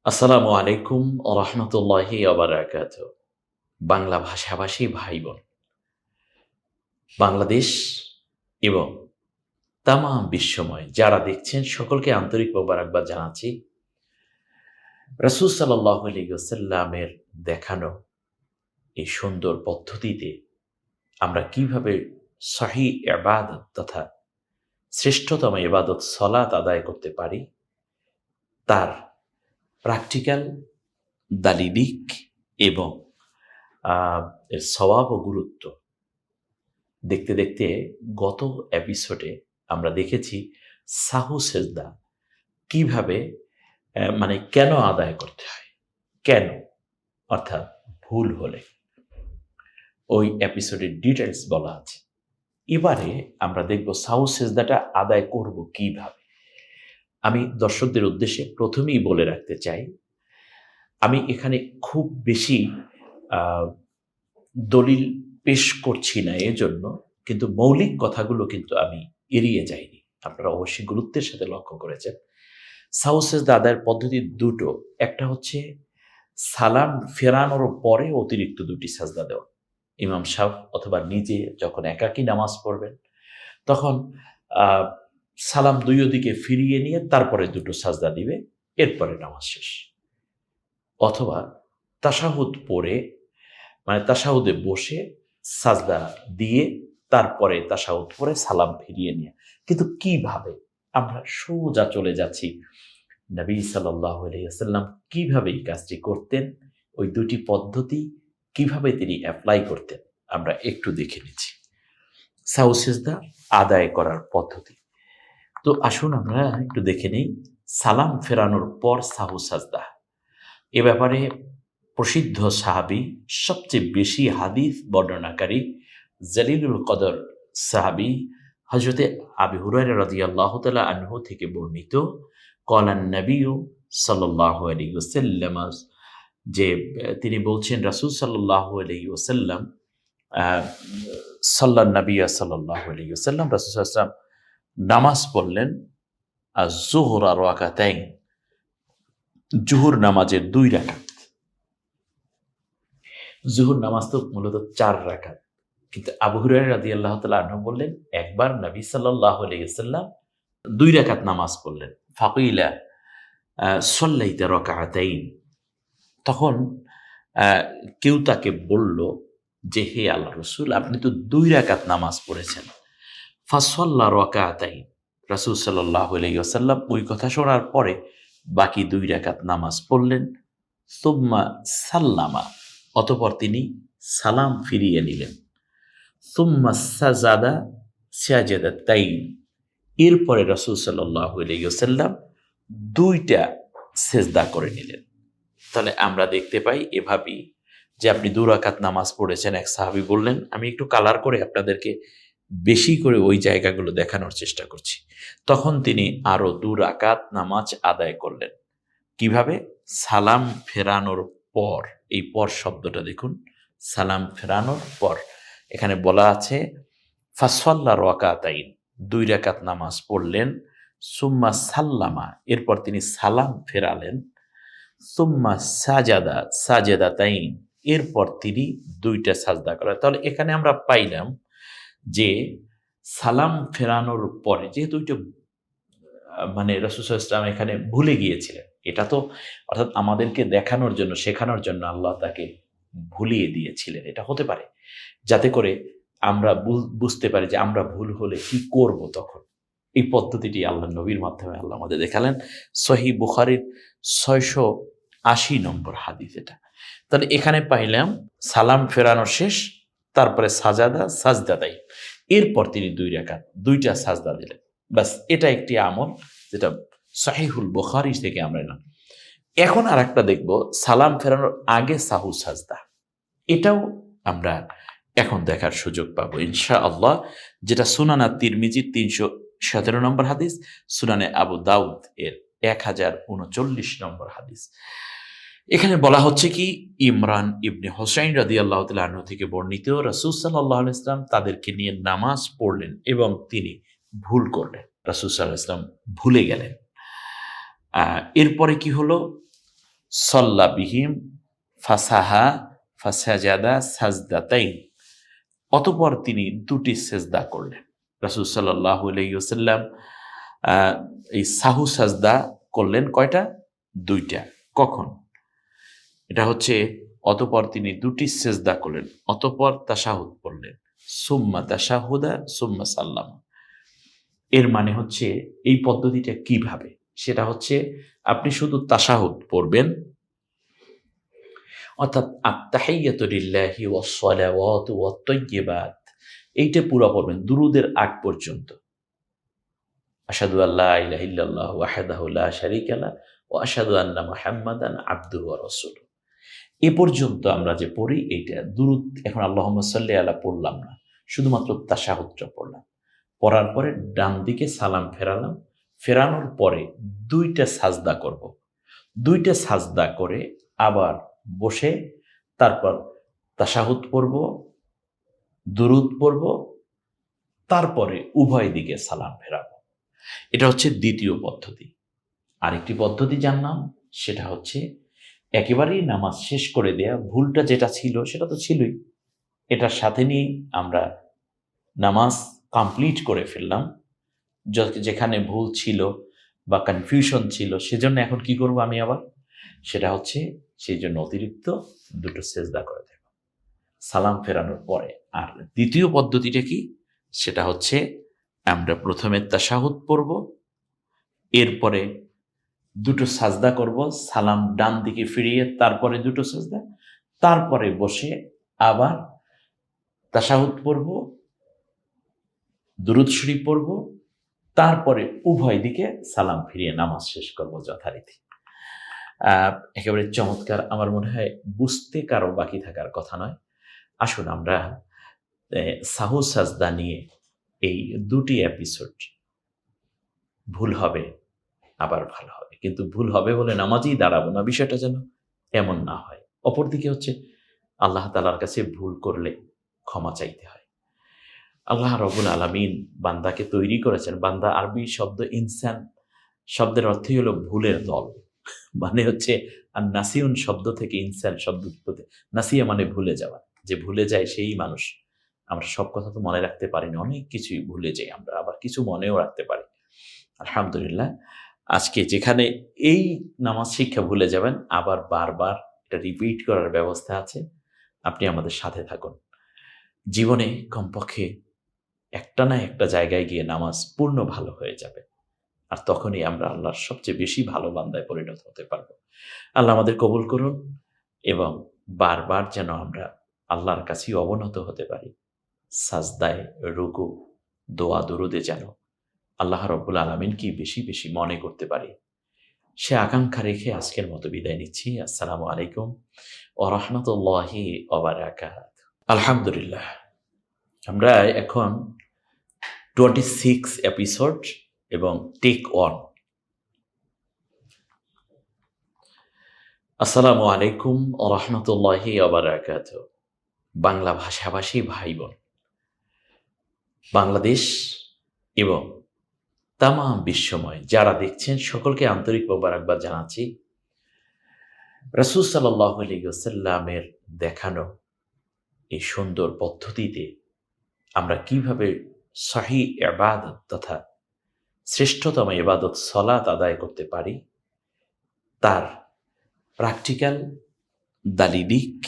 আসসালামু আলাইকুম রহমতুল্লাহি ওবারাকাত। বাংলা ভাষাভাষী ভাই বোন, বাংলাদেশ এবং তামাম বিশ্বময় যারা দেখছেন সকলকে আন্তরিক মোবারকবাদ জানাচ্ছি। রাসূল সাল্লাল্লাহু আলাইহি ওয়াসাল্লামের দেখানো এই সুন্দর পদ্ধতিতে আমরা কিভাবে সহিহ ইবাদত তথা শ্রেষ্ঠতম ইবাদত সালাত আদায় করতে পারি, তার প্র্যাকটিক্যাল, দালিলিক এবং এর সওয়াব ও গুরুত্ব দেখতে দেখতে গত এপিসোডে আমরা দেখেছি সাহু সেজদা কিভাবে মানে কেন আদায় করতে হয়, কেন, অর্থাৎ ভুল হলে ওই এপিসোডের ডিটেলস বলা আছে। এবারে আমরা দেখব সাহু সেজদাটা আদায় করব কিভাবে। আমি দর্শকদের উদ্দেশ্যে প্রথমেই বলে রাখতে চাই, আমি এখানে খুব বেশি দলিল পেশ করছি না এজন্য, কিন্তু মৌলিক কথাগুলো কিন্তু আমি এড়িয়ে যাইনি। আপনারা অবশ্যই গুরুত্বের সাথে লক্ষ্য করেছেন। সাহু সেজদা আদায়ের পদ্ধতি দুটো। একটা হচ্ছে সালাম ফেরানোর পরে অতিরিক্ত দুটি সাজদা দেওয়া। ইমাম সাহেব অথবা নিজে যখন একাকী নামাজ পড়বেন তখন সালাম দুই দিকে ফিরিয়ে নিয়ে তারপরে দুটো সাজদা দিবে, এরপরে নামাজ শেষ। অথবা তাশাহুদ পড়ে, মানে তাশাহুদে বসে সাজদা দিয়ে তারপরে তাশাহুদ পড়ে সালাম ফিরিয়ে নিয়ে। কিন্তু কিভাবে? আমরা সোজা চলে যাচ্ছি নবী সাল্লাল্লাহু আলাইহি ওয়াসাল্লাম কিভাবে এই কাজটি করতেন, ওই দুটি পদ্ধতি কিভাবে তিনি অ্যাপ্লাই করতেন আমরা একটু দেখে নিচ্ছি। সাহু সিজদা আদায় করার পদ্ধতি। তো আসুন আমরা একটু দেখে নিই। সালাম ফেরানোর পর সাহু সাজদা, এ ব্যাপারে প্রসিদ্ধ সাহাবী, সবচেয়ে বেশি হাদিস বর্ণনাকারী জলিলুল কদর সাহাবী হযরতে আবু হুরায়রা রাদিয়াল্লাহু তাআলা আনহু থেকে বর্ণিত, ক্বালান নবিয়্যু সাল্লাল্লাহু আলাইহি ওয়াসাল্লাম, যে তিনি বলছেন রাসূল সাল্লাল্লাহু আলাইহি ওয়াসাল্লাম সাল্লান নবিয়্যু সাল্লাল্লাহু আলাইহি ওয়াসাল্লাম, রাসূল সাল্লাল্লাহু আলাইহি ওয়াসাল্লাম নামাজ পড়লেন আয-যুহরা রাকাতাইন, জুহুর নামাজের 2 রাকাত। জুহুর নামাজ তো মূলত 4 রাকাত, কিন্তু আবু হুরায়রা রাদিয়াল্লাহু তাআলা আনহু বললেন একবার নবী সাল্লাল্লাহু আলাইহি ওয়াসাল্লাম 2 রাকাত নামাজ পড়লেন। ফাকিলা সাল্লাইতা রাকাতাইন, তখন কেউ তাকে বলল যে হে আল্লাহর রাসূল, আপনি তো 2 রাকাত নামাজ পড়েছেন। ফাসাল্লা রাকাতাইন, রাসূল সাল্লাল্লাহু আলাইহি ওয়াসাল্লাম ওই কথা শোনার পরে বাকি 2 রাকাত নামাজ পড়লেন। সুম্মা সাল্লামা, অতঃপর তিনি সালাম ফিরিয়ে নিলেন। সুম্মা সাজাদা সাজদাতাইন, এরপরে রাসূল সাল্লাল্লাহু আলাইহি ওয়াসাল্লাম 2টা সেজদা করে নিলেন। তাহলে আমরা দেখতে পাই এভাবেই যে আপনি 2 রাকাত নামাজ পড়েছেন। এক সাহাবী বললেন, আমি একটু কালার করে আপনাদেরকে বেশি করে ওই জায়গাগুলো দেখানোর চেষ্টা করছি। তখন তিনি আরো 2 রাকাত নামাজ আদায় করলেন। কিভাবে? সালাম ফেরানোর পর। এই পর শব্দটা দেখুন, সালাম ফেরানোর পর। এখানে বলা আছে ফাসাল্লা রাকাতাইন, 2 রাকাত নামাজ পড়লেন। সুম্মা সাল্লামা, এরপর তিনি সালাম ফেরালেন। সুম্মা সাজাদা সাজদাতাইন, এরপর তিনি 2টা সাজদা করেন। তাহলে এখানে আমরা পাইলাম যে সালাম ফেরানোর পরে যেহেতু ওইটা মানে রাসূল সাল্লাল্লাহু আলাইহি ওয়াসাল্লাম এখানে ভুলে গিয়েছিলেন, এটা তো অর্থাৎ আমাদেরকে দেখানোর জন্য, শেখানোর জন্য আল্লাহ তাকে ভুলিয়ে দিয়েছিলেন। এটা হতে পারে যাতে করে আমরা বুঝতে পারি যে আমরা ভুল হলে কি করব তখন। এই পদ্ধতিটি আল্লাহর নবীর মাধ্যমে আল্লাহ আমাদের দেখালেন। সহিহ বুখারীর 680 নম্বর হাদিস এটা। তাহলে এখানে পাইলাম সালাম ফেরানো শেষ, তারপরে সাজাদা সাজদাতাইন, এরপর তিনি 2 রাকাত 2টা সাজদা দিলেন। বাস, এটা একটি আমল যেটা সহিহুল বুখারী থেকে আমরা এলাম। এখন আরেকটা দেখব, সালাম ফেরানোর আগে সাহু সাজদা। এটাও আমরা এখন দেখার সুযোগ পাবো ইনশাআল্লাহ, যেটা সুনান আত-তিরমিজির 317 নম্বর হাদিস, সুনানে আবু দাউদ এর 1039 নম্বর হাদিস। এখানে বলা হচ্ছে কি, ইমরান ইবনে হুসাইন রাদিয়াল্লাহু তাআলা আনহু থেকে বর্ণিত, রাসূল সাল্লাল্লাহু আলাইহি ওয়াসাল্লাম তাদেরকে নিয়ে নামাজ পড়লেন এবং তিনি ভুল করলেন। রাসূল সাল্লাল্লাহু আলাইহি ওয়াসাল্লাম ভুলে গেলেন। এরপরে কি হলো? সাল্লা বিহিম ফাসাহা ফাসাজাদা সাজদাতাইন, অতঃপর তিনি দুটি সেজদা করলেন। রাসূল সাল্লাল্লাহু আলাইহি ওয়াসাল্লাম এই সাহু সাজদা করলেন কয়টা? দুইটা। কখন? এটা হচ্ছে অতঃপর তিনি দুটি সেজদা করলেন, অতঃপর তাশাহুদ পড়লেন, সুম্মা তাশাহুদা সুম্মা সাল্লাম। এর মানে হচ্ছে এই পদ্ধতিটা কিভাবে, সেটা হচ্ছে আপনি শুধু তাশাহুদ পড়বেন, অর্থাৎ আত্তাহিয়াতু লিল্লাহি ওয়াস সালাওয়াতু ওয়াত তাইয়্যিবাত, এইটা পুরা পড়বেন দুরুদের আগ পর্যন্ত। আশহাদু আল্লা ইলাহা ইল্লাল্লাহু ওয়াহদাহু লা শারীকা লাহু ওয়া আশহাদু আন্না মুহাম্মাদান আবদুহু ওয়া রাসূলুহু। এ পর্যন্ত আমরা যে পড়ি এইটা দুরূদ। এখন আল্লাহুম্মা সাল্লি আলা পড়লাম না, শুধুমাত্র তাশাহুদটা পড়লাম। পড়ার পরে ডান দিকে সালাম ফেরালাম, ফেরানোর পরে দুইটা সাজদা করব। দুইটা সাজদা করে আবার বসে তারপর তাশাহুদ পড়ব, দুরূদ পড়ব, তারপরে উভয় দিকে সালাম ফেরাবো। এটা হচ্ছে দ্বিতীয় পদ্ধতি। আরেকটি পদ্ধতি জানলাম, সেটা হচ্ছে একেবারেই নামাজ শেষ করে দেয়া, ভুলটা যেটা ছিল সেটা তো ছিলই, এটার সাথে নিয়েই আমরা নামাজ কমপ্লিট করে ফেললাম। যেখানে ভুল ছিল বা কনফিউশন ছিল, সেজন্য এখন কি করব আমি আবার, সেটা হচ্ছে সেই জন্য অতিরিক্ত দুটো সেজদা করে দেব সালাম ফেরানোর পরে। আর দ্বিতীয় পদ্ধতিটা কি, সেটা হচ্ছে আমরা প্রথমে তাশাহুদ পড়ব, এরপরে দুটো সাজদা করব, সালাম ডান দিকে ফিরিয়ে তারপরে দুটো সাজদা, তারপরে বসে আবার তাশাহুদ পড়ব, দুরূদ শরীফ পড়ব, তারপরে উভয় দিকে সালাম ফিরিয়ে নামাজ শেষ করব যথারীতি। একেবারে চমৎকার। আমার মনে হয় বুঝতে কারো বাকি থাকার কথা নয়। আসুন আমরা সাহু সাজদা নিয়ে এই দুটি এপিসোড, ভুল হবে আবার ভালো হবে, কিন্তু ভুল হবে বলে নামাজেই দাঁড়াবো না, বিষয়টা যেন এমন না হয়। অপরদিকে হচ্ছে আল্লাহ তাআলার কাছে ভুল করলে ক্ষমা চাইতে হয়। আল্লাহ রাব্বুল আলামিন বান্দাকে তৈরি করেছেন, বান্দা আরবি শব্দ ইনসান শব্দের অর্থই হলো ভুলের দল। মানে হচ্ছে আর নাসিউন শব্দ থেকে ইনসান শব্দ উৎপত্তি। নাসিয়া মানে ভুলে যাওয়া, যে ভুলে যায় সেই মানুষ। আমরা সব কথা তো মনে রাখতে পারি না, অনেক কিছুই ভুলে যাই আমরা, আবার কিছু মনেও রাখতে পারি। আলহামদুলিল্লাহ, আজকে যেখানে এই নামাজ শিক্ষা ভুলে যাবেন, আবার বারবার এটা রিপিট করার ব্যবস্থা আছে। আপনি আমাদের সাথে থাকুন। জীবনে কমপক্ষে একটা না একটা জায়গায় গিয়ে নামাজ পূর্ণ ভালো হয়ে যাবে, আর তখনই আমরা আল্লাহর সবচেয়ে বেশি ভালো বান্দায় পরিণত হতে পারবো। আল্লাহ আমাদের কবুল করুন, এবং বারবার যেন আমরা আল্লাহর কাছেই অবনত হতে পারি। সাজদায়, রুকু, দোয়া, দুরুদে যেন আল্লাহ রাব্বুল আলামিনকে বেশি বেশি মনে করতে পারি, সে আকাঙ্ক্ষা রেখে আজকের মতো বিদায় নিচ্ছি। আসসালামু আলাইকুম ওয়া রাহমাতুল্লাহি ওয়া বারাকাতুহু। আলহামদুলিল্লাহ, আমরা এখন 26 এপিসোড এবং টেক 1। আসসালামু আলাইকুম ওয়া রাহমাতুল্লাহি ওয়া বারাকাতুহু। বাংলা ভাষাভাষী ভাই বোন, বাংলাদেশ এবং তামাম বিশ্বময় যারা দেখছেন, সকলকে আন্তরিক মোবারকবাদ জানাচ্ছি। রাসূল সাল্লাল্লাহু আলাইহি ওয়াসাল্লামের দেখানো এই সুন্দর পদ্ধতিতে আমরা কিভাবে সহিহ ইবাদত তথা শ্রেষ্ঠতম ইবাদত সালাত আদায় করতে পারি, তার প্র্যাকটিক্যাল দালিলিক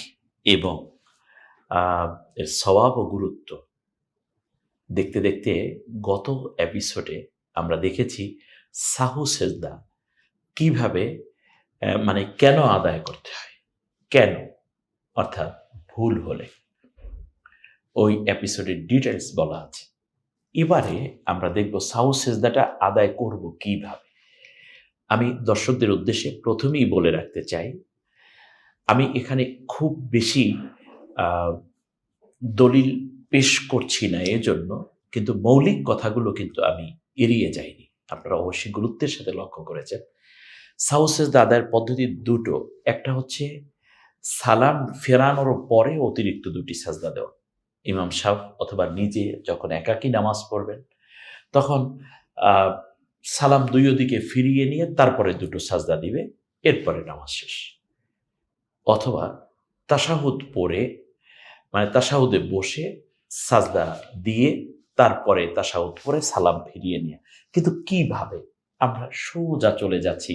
এবং এর সওয়াব ও গুরুত্ব দেখতে দেখতে গত এপিসোডে আমরা দেখেছি সাহু সেজদা কিভাবে মানে কেন আদায় করতে হয়, কেন, অর্থাৎ ভুল হলে ওই এপিসোডের ডিটেলস বলা আছে। এবারে আমরা দেখব সাহু সেজদাটা আদায় করব কিভাবে। আমি দর্শকদের উদ্দেশ্যে প্রথমেই বলে রাখতে চাই, আমি এখানে খুব বেশি দলিল পেশ করছি না এজন্য, কিন্তু মৌলিক কথাগুলো কিন্তু আমি এড়িয়ে যাইনি। আপনারা অবশ্যই গুরুত্বের সাথে লক্ষ্য করেছেন। সাহু সেজদা আদায়ের পদ্ধতি দুটো। একটা হচ্ছে সালাম ফেরানোর পরে অতিরিক্ত দুটি সাজদা দেওয়া। ইমাম সাহেব অথবা নিজে যখন একাকী নামাজ পড়বেন, তখন সালাম দুই দিকে ফিরিয়ে নিয়ে তারপরে দুটো সাজদা দিবে, এরপরে নামাজ শেষ। অথবা তাশাহুদ পড়ে, মানে তাশাহুদে বসে সাজদা দিয়ে তারপরে তাশাহুদ পড়ে সালাম ফিরিয়ে নিয়ে। কিন্তু কিভাবে? আমরা সোজা চলে যাচ্ছি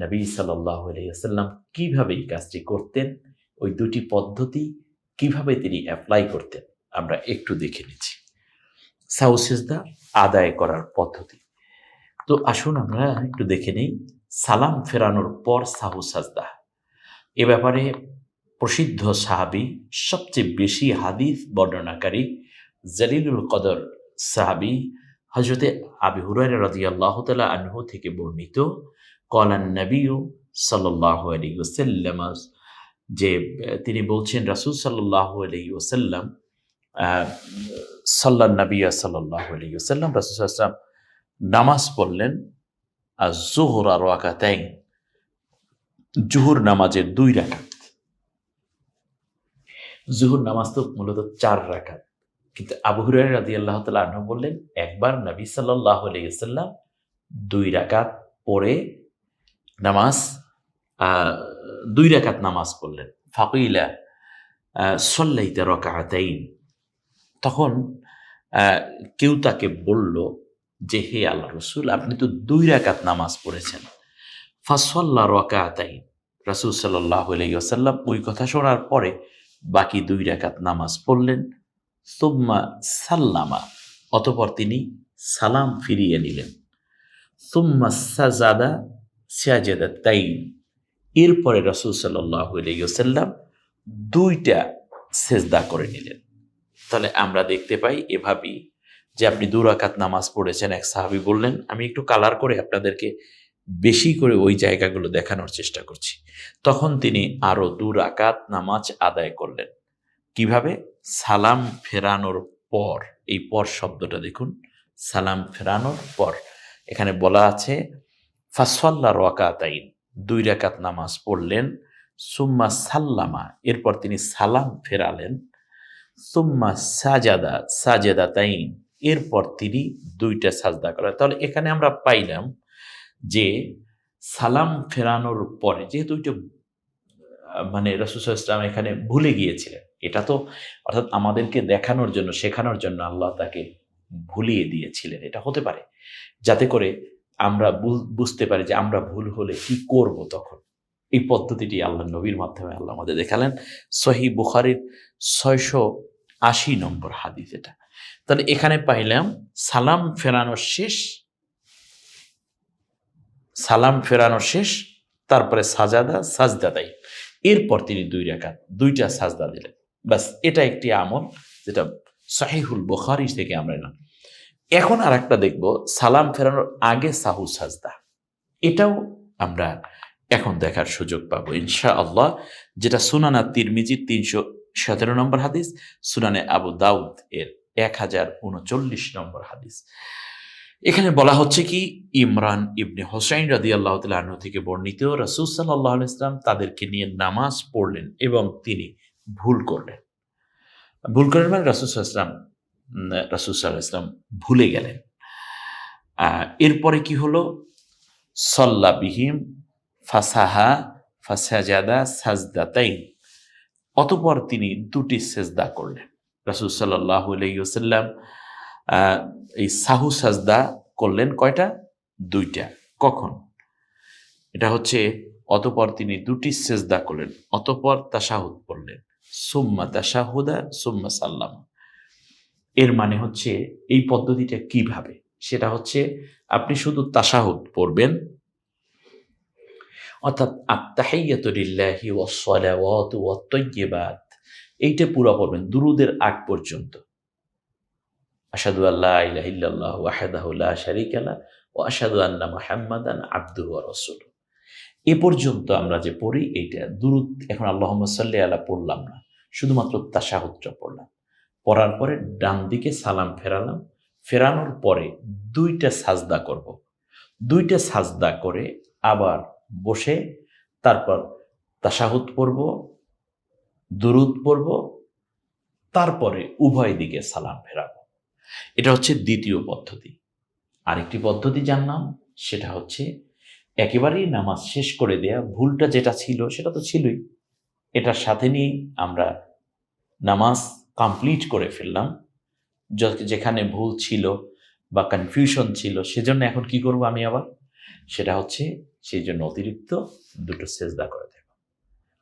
নবী সাল্লাল্লাহু আলাইহি ওয়াসাল্লাম কিভাবে এই কাজটি করতেন, ওই দুটি পদ্ধতি কিভাবে তিনি অ্যাপ্লাই করতেন আমরা একটু দেখে নিচ্ছি। সাহু সিজদা আদায় করার পদ্ধতি। তো আসুন আমরা একটু দেখে নিই সালাম ফেরানোর পর সাহু সাজদা। এ ব্যাপারে প্রসিদ্ধ সাহাবী, সবচেয়ে বেশি হাদিস বর্ণনাকারী জলিলুল কদর সাহাবী হযরতে আবু হুরায়রা রাদিয়াল্লাহু তাআলা আনহু থেকে বর্ণিত, ক্বালান নবী সাল্লাল্লাহু আলাইহি ওয়াসাল্লাম, যে তিনি বলছেন রাসূল সাল্লাল্লাহু আলাইহি ওয়াসাল্লাম সাল্লান নবী সাল্লাল্লাহু আলাইহি ওয়াসাল্লাম, রাসূল সাল্লাল্লাহু আলাইহি ওয়াসাল্লাম নামাজ পড়লেন আয-যুহরা রাকাতাইন, জুহুর নামাজের 2 রাকাত। জুহুর নামাজ তো মূলত 4 রাকাত, কিন্তু আবু হুরায়রা রাদিয়াল্লাহু তাআলা আনহু বললেন একবার নবী সাল্লাল্লাহু আলাইহি ওয়াসাল্লাম 2 রাকাত পড়ে নামাজ 2 রাকাত নামাজ পড়লেন। ফাকিলা সাল্লাইতা রাকাতাইন, তখন কেউ তাকে বলল যে হে আল্লাহর রাসূল, আপনি তো 2 রাকাত নামাজ পড়েছেন। ফাসাল্লা রাকাতাইন, রাসূল সাল্লাল্লাহু আলাইহি ওয়াসাল্লাম ওই কথা শোনার পরে বাকি 2 রাকাত নামাজ পড়লেন। সুম্মা সাল্লামা, অতঃপর তিনি সালাম ফিরিয়ে নিলেন। সুম্মা সাজাদা সাজদাতাইন, এরপরে রাসূল সাল্লাল্লাহু আলাইহি ওয়াসাল্লাম 2টা সেজদা করে নিলেন। তাহলে আমরা দেখতে পাই এভাবেই যে আপনি 2 রাকাত নামাজ পড়েছেন। এক সাহাবী বললেন, আমি একটু কালার করে আপনাদেরকে বেশি করে ওই জায়গাগুলো দেখানোর চেষ্টা করছি। তখন তিনি আরো 2 রাকাত নামাজ আদায় করলেন। কিভাবে? সালাম ফেরানোর পর। এই পর শব্দটা দেখুন, সালাম ফেরানোর পর। এখানে বলা আছে ফাসাল্লা রাকাতাইন, 2 রাকাত নামাজ পড়লেন। সুম্মা সাল্লামা, এরপর তিনি সালাম ফেরালেন। সুম্মা সাজাদা সাজদাতাইন, এরপর তিনি 2টা সাজদা করেন। তাহলে এখানে আমরা পাইলাম যে সালাম ফেরানোর পরে, যেহেতু ওইটা মানে রাসূল সাল্লাল্লাহু আলাইহি ওয়াসাল্লাম এখানে ভুলে গিয়েছিলেন, এটা তো অর্থাৎ আমাদেরকে দেখানোর জন্য, শেখানোর জন্য আল্লাহ তাকে ভুলিয়ে দিয়েছিলেন। এটা হতে পারে যাতে করে আমরা বুঝতে পারি যে আমরা ভুল হলে কি করব তখন। এই পদ্ধতিটি আল্লাহর নবীর মাধ্যমে আল্লাহ আমাদের দেখালেন। সহিহ বুখারীর 680 নম্বর হাদিস এটা। তাহলে এখানে পাইলাম সালাম ফেরানোর শেষ, তারপরে সাজাদা সাজদাতাইন, এরপর তিনি 2 রাকাত 2টা সাজদা দিলেন। বাস, এটা একটি আমল যেটা সহিহুল বুখারী থেকে আমরা এলাম। এখন আরেকটা দেখব সালাম ফেরানোর আগে সাহু সাজদা। এটাও আমরা এখন দেখার সুযোগ পাবো ইনশাআল্লাহ, যেটা সুনানা তিরমিজির 317 নম্বর হাদিস, সুনানে আবু দাউদ এর 1039 নম্বর হাদিস। এখানে বলা হচ্ছে কি, ইমরান ইবনে হুসাইন রাদিয়াল্লাহু তাআলা আনহু থেকে বর্ণিত, রাসূল সাল্লাল্লাহু আলাইহি ওয়াসাল্লাম তাদেরকে নিয়ে নামাজ পড়লেন এবং তিনি ভুল করলেন মানে রাসূল সাল্লাল্লাহু আলাইহি ওয়াসাল্লাম ভুলে গেলেন। এরপরে কি হলো? সাল্লা বিহিম ফাসাহা ফাসাজাদা সাজদাতাইন, অতঃপর তিনি 2টি সেজদা করলেন। রাসূল সাল্লাল্লাহু আলাইহি ওয়াসাল্লাম এই সাহু সাজদা করলেন কয়টা? 2টা। কখন? এটা হচ্ছে অতঃপর তিনি 2টি সেজদা করলেন, অতঃপর তাশাহুদ পড়লেন। সুম্মা তাশাহুদা সুম্মা সাল্লামা। এর মানে হচ্ছে এই পদ্ধতিটা কিভাবে? সেটা হচ্ছে আপনি শুধু তাশাহুদ পড়বেন, অর্থাৎ আত-তাহিয়াতু লিল্লাহি ওয়াস সালাওয়াতু ওয়াত তাইয়্যিবাত, এইটা পুরো পড়বেন দুরুদের আগ পর্যন্ত। আশহাদু আল্লা ইলাহা ইল্লাল্লাহু ওয়াহদাহু লা শারীকা লাহু ওয়া আশহাদু আন্না মুহাম্মাদান আবদুহু ওয়া রাসূলুহু, এ পর্যন্ত আমরা যে পড়ি এইটা দুরুদ। এখন আল্লাহুম্মা সাল্লি আলা পড়লাম না, শুধুমাত্র তাশাহুদটা পড়লাম। পড়ার পরে ডান দিকে সালাম ফেরালাম, ফেরানোর পরে 2টা সাজদা করব। 2টা সাজদা করে আবার বসে তারপর তাশাহুদ পড়ব, দুরুদ পড়ব, তারপরে উভয় দিকে সালাম ফেরাবো। এটা হচ্ছে দ্বিতীয় পদ্ধতি। আরেকটি পদ্ধতি যার নাম, সেটা হচ্ছে একেবারেই নামাজ শেষ করে দেয়া, ভুলটা যেটা ছিল সেটা তো ছিলই, এটার সাথে নিয়েই আমরা নামাজ কমপ্লিট করে ফেললাম। যেখানে ভুল ছিল বা কনফিউশন ছিল, সেজন্য এখন কি করব আমি আবার, সেটা হচ্ছে সেই জন্য অতিরিক্ত 2টো সেজদা করে দেব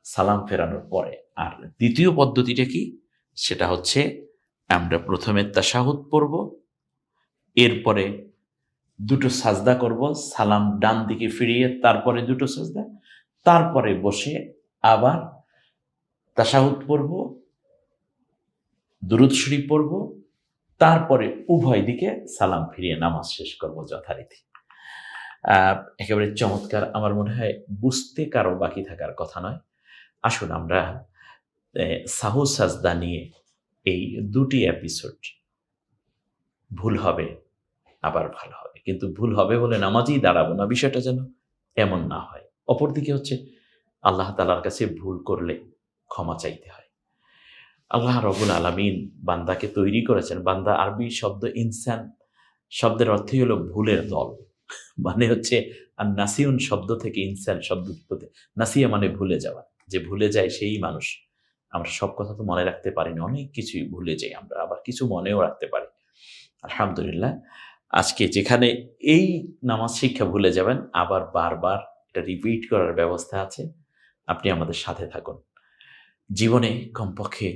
সালাম ফেরানোর পরে। আর দ্বিতীয় পদ্ধতিটা কি, সেটা হচ্ছে আমরা প্রথমে তাশাহুদ পড়ব, এরপরে 2টো সাজদা করব, সালাম ডান দিকে ফিরিয়ে তারপরে 2টো সাজদা, তারপরে বসে আবার তাশাহুদ পড়ব, দুরূদ শরীফ পড়ব, তারপরে উভয় দিকে সালাম ফিরিয়ে নামাজ শেষ করব যথারীতি। একেবারে চমৎকার। আমার মনে হয় বুঝতে কারো বাকি থাকার কথা নয়। আসুন আমরা সাহু সাজদা নিয়ে এই 2টি এপিসোড, ভুল হবে আবার ভালো হবে, কিন্তু ভুল হবে বলে নামাজেই দাঁড়াবো না, বিষয়টা যেন এমন না হয়। অপরদিকে হচ্ছে আল্লাহ তাআলার কাছে ভুল করলে ক্ষমা চাইতে হয়। আল্লাহ রাব্বুল আলামিন বান্দাকে তৈরি করেছেন। বান্দা আরবি শব্দ ইনসান শব্দের অর্থই হলো ভুলের দল। মানে হচ্ছে আর নাসিউন শব্দ থেকে ইনসান শব্দ উৎপত্তি। নাসিয়া মানে ভুলে যাওয়া। যে ভুলে যায় সেই মানুষ। আমরা সব কথা তো মনে রাখতে পারি না। অনেক কিছুই ভুলে যাই আমরা। আবার কিছু মনেও রাখতে পারি। আলহামদুলিল্লাহ। আজকে যেখানে এই নামাজ শিক্ষা ভুলে যাবেন, আবার বারবার এটা রিপিট করার ব্যবস্থা আছে। আপনি আমাদের সাথে থাকুন। জীবনে কমপক্ষে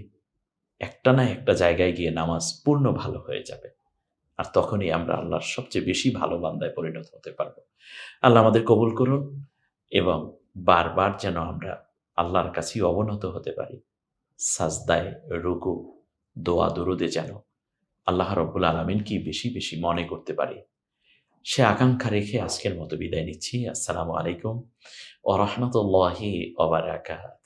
একটা না একটা জায়গায় গিয়ে নামাজ পূর্ণ ভালো হয়ে যাবে। আর তখনই আমরা আল্লাহর সবচেয়ে বেশি ভালো বান্দায় পরিণত হতে পারব। আল্লাহ আমাদের কবুল করুন এবং বারবার যেন আমরা আল্লাহর কাছেই অবনত হতে পারি। সাজদায়, রুকু, দোয়া, দুরুদে যেন আল্লাহ রাব্বুল আলামিনকেই বেশি, বেশি মনে করতে পারি। সে আকাঙ্ক্ষা রেখে আজকের মতো বিদায় নিচ্ছি। আসসালামু আলাইকুম ওয়া রাহমাতুল্লাহি ওয়া বারাকাতুহু।